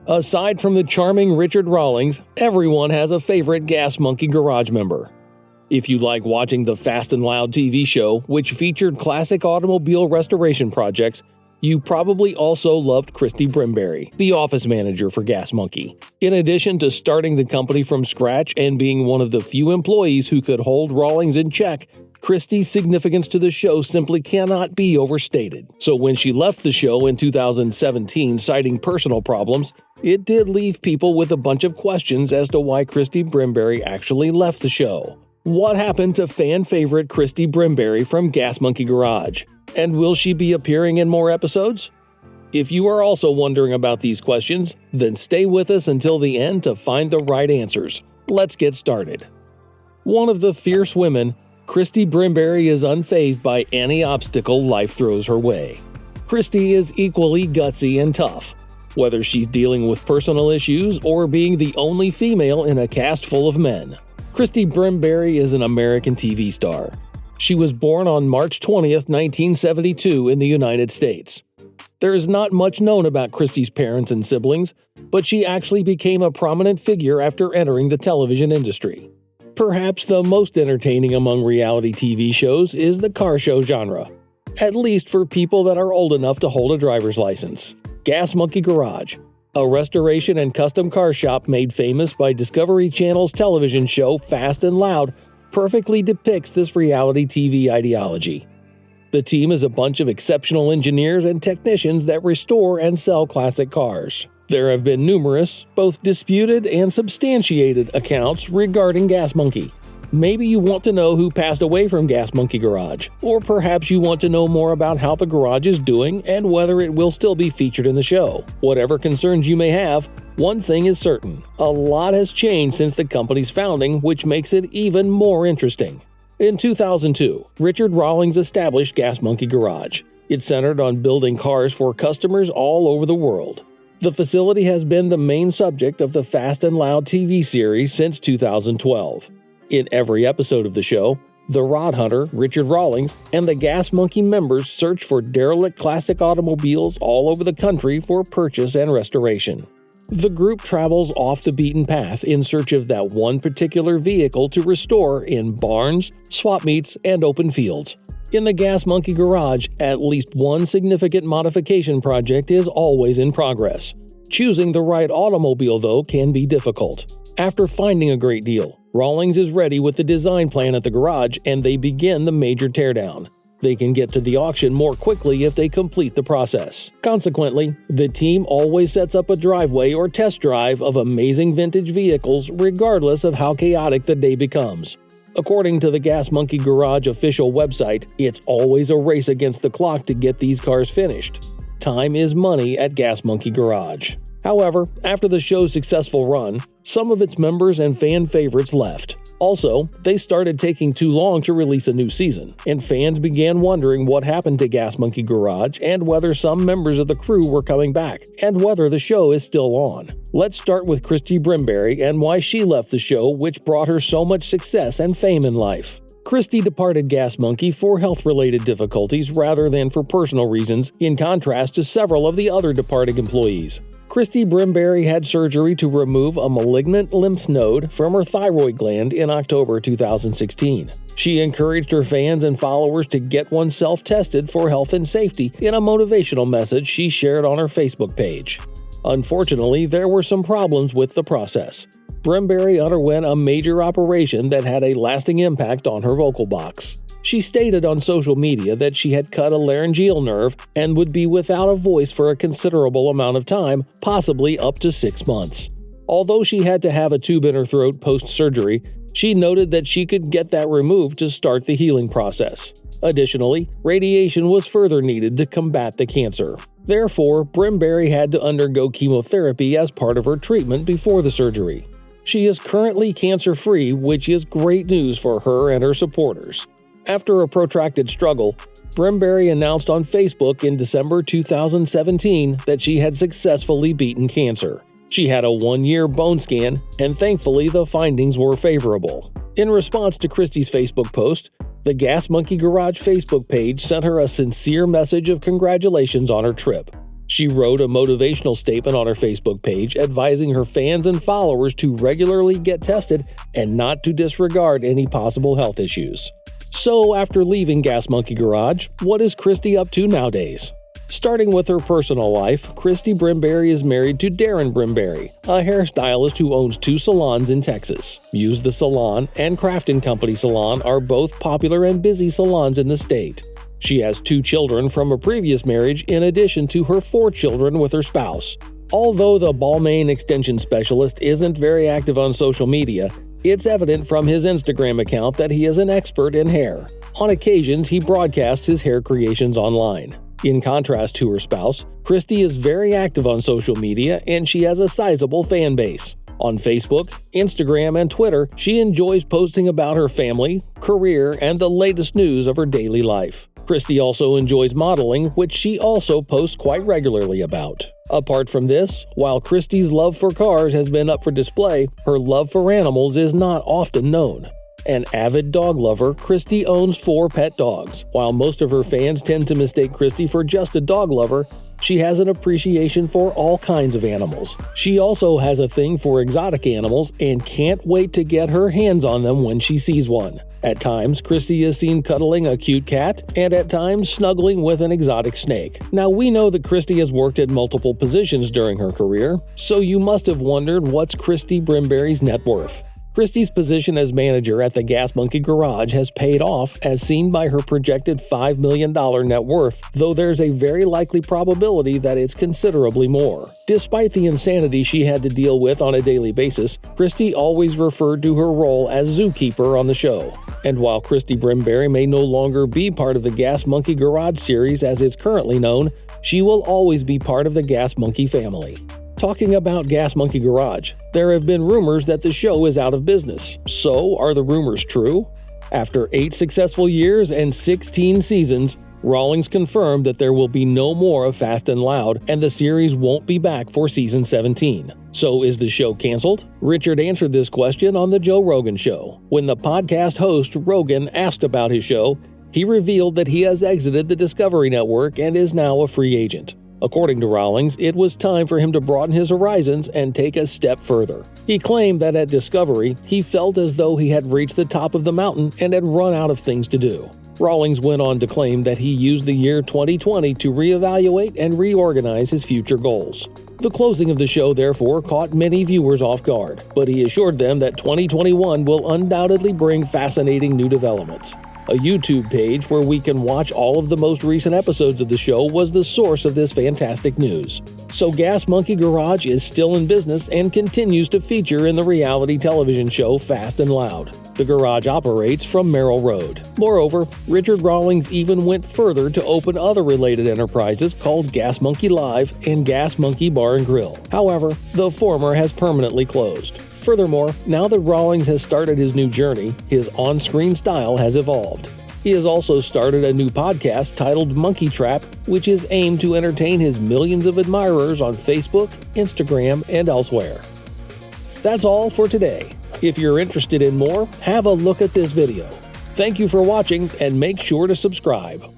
Aside from the charming Richard Rawlings, everyone has a favorite Gas Monkey Garage member. If you like watching the Fast and Loud TV show, which featured classic automobile restoration projects, you probably also loved Christie Brimberry, the office manager for Gas Monkey. In addition to starting the company from scratch and being one of the few employees who could hold Rawlings in check, Christie's significance to the show simply cannot be overstated. So when she left the show in 2017 citing personal problems, it did leave people with a bunch of questions as to why Christie Brimberry actually left the show. What happened to fan favorite Christie Brimberry from Gas Monkey Garage? And will she be appearing in more episodes? If you are also wondering about these questions, then stay with us until the end to find the right answers. Let's get started. One of the fierce women, Christie Brimberry is unfazed by any obstacle life throws her way. Christie is equally gutsy and tough, whether she's dealing with personal issues or being the only female in a cast full of men. Christie Brimberry is an American TV star. She was born on March 20th, 1972 in the United States. There is not much known about Christie's parents and siblings, but she actually became a prominent figure after entering the television industry. Perhaps the most entertaining among reality TV shows is the car show genre, at least for people that are old enough to hold a driver's license. Gas Monkey Garage, a restoration and custom car shop made famous by Discovery Channel's television show Fast and Loud, perfectly depicts this reality TV ideology. The team is a bunch of exceptional engineers and technicians that restore and sell classic cars. There have been numerous, both disputed and substantiated accounts regarding Gas Monkey. Maybe you want to know who passed away from Gas Monkey Garage, or perhaps you want to know more about how the garage is doing and whether it will still be featured in the show. Whatever concerns you may have, one thing is certain: a lot has changed since the company's founding, which makes it even more interesting. In 2002, Richard Rawlings established Gas Monkey Garage. It centered on building cars for customers all over the world. The facility has been the main subject of the Fast and Loud TV series since 2012. In every episode of the show, the Rod Hunter, Richard Rawlings, and the Gas Monkey members search for derelict classic automobiles all over the country for purchase and restoration. The group travels off the beaten path in search of that one particular vehicle to restore in barns, swap meets, and open fields. In the Gas Monkey Garage, at least one significant modification project is always in progress. Choosing the right automobile, though, can be difficult. After finding a great deal, Rawlings is ready with the design plan at the garage, and they begin the major teardown. They can get to the auction more quickly if they complete the process. Consequently, the team always sets up a driveway or test drive of amazing vintage vehicles regardless of how chaotic the day becomes. According to the Gas Monkey Garage official website, it's always a race against the clock to get these cars finished. Time is money at Gas Monkey Garage. However, after the show's successful run, some of its members and fan favorites left. Also, they started taking too long to release a new season, and fans began wondering what happened to Gas Monkey Garage and whether some members of the crew were coming back, and whether the show is still on. Let's start with Christie Brimberry and why she left the show, which brought her so much success and fame in life. Christie departed Gas Monkey for health-related difficulties rather than for personal reasons, in contrast to several of the other departing employees. Christie Brimberry had surgery to remove a malignant lymph node from her thyroid gland in October 2016. She encouraged her fans and followers to get oneself tested for health and safety in a motivational message she shared on her Facebook page. Unfortunately, there were some problems with the process. Brimberry underwent a major operation that had a lasting impact on her vocal box. She stated on social media that she had cut a laryngeal nerve and would be without a voice for a considerable amount of time, possibly up to 6 months. Although she had to have a tube in her throat post-surgery, she noted that she could get that removed to start the healing process. Additionally, radiation was further needed to combat the cancer. Therefore, Brimberry had to undergo chemotherapy as part of her treatment before the surgery. She is currently cancer-free, which is great news for her and her supporters. After a protracted struggle, Brimberry announced on Facebook in December 2017 that she had successfully beaten cancer. She had a 1-year bone scan, and thankfully the findings were favorable. In response to Christie's Facebook post, the Gas Monkey Garage Facebook page sent her a sincere message of congratulations on her trip. She wrote a motivational statement on her Facebook page advising her fans and followers to regularly get tested and not to disregard any possible health issues. So, after leaving Gas Monkey Garage, what is Christie up to nowadays? Starting with her personal life, Christie Brimberry is married to Darren Brimberry, a hairstylist who owns 2 salons in Texas. Use the Salon and Craft & Company Salon are both popular and busy salons in the state. She has 2 children from a previous marriage in addition to her 4 children with her spouse. Although the Balmain extension specialist isn't very active on social media, it's evident from his Instagram account that he is an expert in hair. On occasions, he broadcasts his hair creations online. In contrast to her spouse, Christie is very active on social media and she has a sizable fan base. On Facebook, Instagram, and Twitter, she enjoys posting about her family, career, and the latest news of her daily life. Christie also enjoys modeling, which she also posts quite regularly about. Apart from this, while Christie's love for cars has been up for display, her love for animals is not often known. An avid dog lover, Christie owns 4 pet dogs. While most of her fans tend to mistake Christie for just a dog lover, she has an appreciation for all kinds of animals. She also has a thing for exotic animals and can't wait to get her hands on them when she sees one. At times, Christie is seen cuddling a cute cat, and at times snuggling with an exotic snake. Now, we know that Christie has worked at multiple positions during her career, so you must have wondered what's Christie Brimberry's net worth. Christie's position as manager at the Gas Monkey Garage has paid off, as seen by her projected $5 million net worth, though there's a very likely probability that it's considerably more. Despite the insanity she had to deal with on a daily basis, Christie always referred to her role as zookeeper on the show. And while Christie Brimberry may no longer be part of the Gas Monkey Garage series as it's currently known, she will always be part of the Gas Monkey family. Talking about Gas Monkey Garage, there have been rumors that the show is out of business. So, are the rumors true? After 8 successful years and 16 seasons, Rawlings confirmed that there will be no more of Fast and Loud, and the series won't be back for season 17. So is the show canceled? Richard answered this question on The Joe Rogan Show. When the podcast host Rogan asked about his show, he revealed that he has exited the Discovery Network and is now a free agent. According to Rawlings, it was time for him to broaden his horizons and take a step further. He claimed that at Discovery, he felt as though he had reached the top of the mountain and had run out of things to do. Rawlings went on to claim that he used the year 2020 to reevaluate and reorganize his future goals. The closing of the show, therefore, caught many viewers off guard, but he assured them that 2021 will undoubtedly bring fascinating new developments. A YouTube page where we can watch all of the most recent episodes of the show was the source of this fantastic news. So Gas Monkey Garage is still in business and continues to feature in the reality television show Fast and Loud. The garage operates from Merrill Road. Moreover, Richard Rawlings even went further to open other related enterprises called Gas Monkey Live and Gas Monkey Bar and Grill. However, the former has permanently closed. Furthermore, now that Rawlings has started his new journey, his on-screen style has evolved. He has also started a new podcast titled Monkey Trap, which is aimed to entertain his millions of admirers on Facebook, Instagram, and elsewhere. That's all for today. If you're interested in more, have a look at this video. Thank you for watching, and make sure to subscribe.